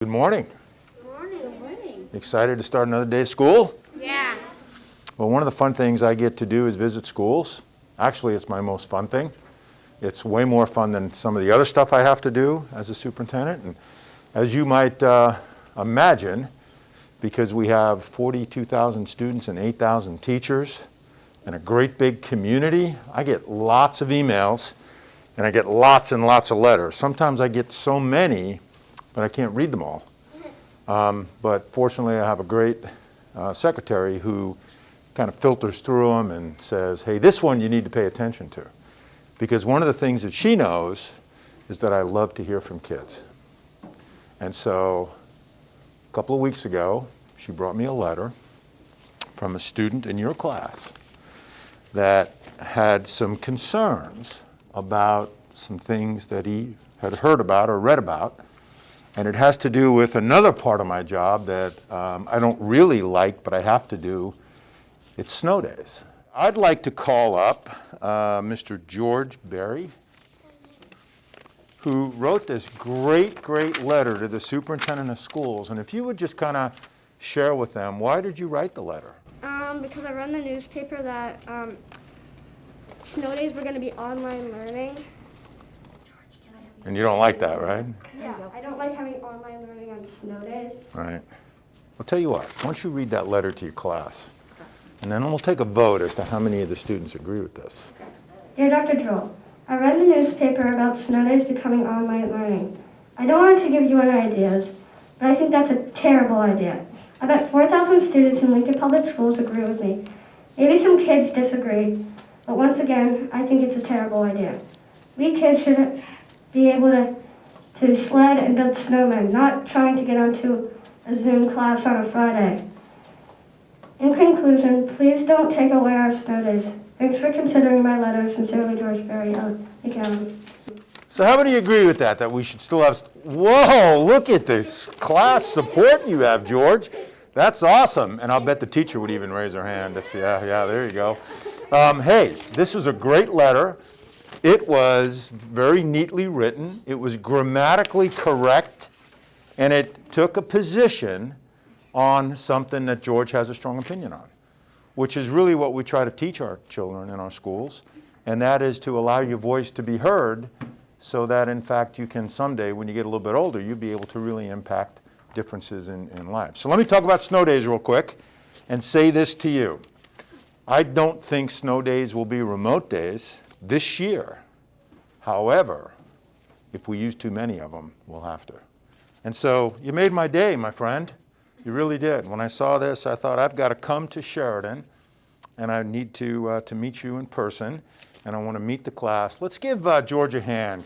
Good morning. Good morning. Good morning. Excited to start another day of school? Yeah. Well, one of the fun things I get to do is visit schools. Actually, it's my most fun thing. It's way more fun than some of the other stuff I have to do as a superintendent. And as you might imagine, because we have 42,000 students and 8,000 teachers and a great big community, I get lots of emails and I get lots and lots of letters. Sometimes I get so many, but I can't read them all. But fortunately, I have a great secretary who kind of filters through them and says, hey, this one you need to pay attention to. Because one of the things that she knows is that I love to hear from kids. And so a couple of weeks ago, she brought me a letter from a student in your class that had some concerns about some things that he had heard about or read about. And it has to do with another part of my job that I don't really like, but I have to do. It's snow days. I'd like to call up Mr. George Berry, who wrote this great letter to the superintendent of schools. And if you would just kind of share with them, why did you write the letter? Because I read in the newspaper that snow days were going to be online learning. And you don't like that, right? Yeah, I don't like having online learning on snow days. Right. I'll tell you what, why don't you read that letter to your class? And then we'll take a vote as to how many of the students agree with this. Dear Dr. Joel, I read in the newspaper about snow days becoming online learning. I don't want to give you any ideas, but I think that's a terrible idea. I bet 4,000 students in Lincoln Public Schools agree with me. Maybe some kids disagree, but once again, I think it's a terrible idea. We kids should be able to sled and build snowmen, not trying to get onto a Zoom class on a Friday. In conclusion, please don't take away our snow days. Thanks for considering my letter. Sincerely, George Berry, Academy. So how many agree with that we should still have, whoa, look at this class support you have, George. That's awesome. And I'll bet the teacher would even raise her hand if, yeah, there you go. Hey, this was a great letter. It was very neatly written. It was grammatically correct. And it took a position on something that George has a strong opinion on, which is really what we try to teach our children in our schools. And that is to allow your voice to be heard so that, in fact, you can someday, when you get a little bit older, you'll be able to really impact differences in life. So let me talk about snow days real quick and say this to you. I don't think snow days will be remote days this year. However, if we use too many of them, we'll have to. And so you made my day, my friend. You really did. When I saw this, I thought, I've got to come to Sheridan, and I need to meet you in person, and I want to meet the class. Let's give George a hand.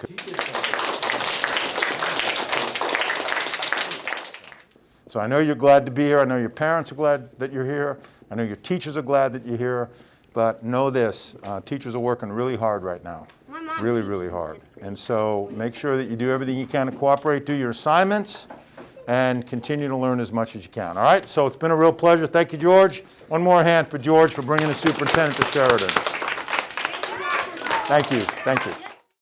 So I know you're glad to be here. I know your parents are glad that you're here. I know your teachers are glad that you're here. But know this, teachers are working really hard right now. Really hard. And so make sure that you do everything you can to cooperate, do your assignments, and continue to learn as much as you can. All right, so it's been a real pleasure. Thank you, George. One more hand for George for bringing the superintendent to Sheridan. Thank you.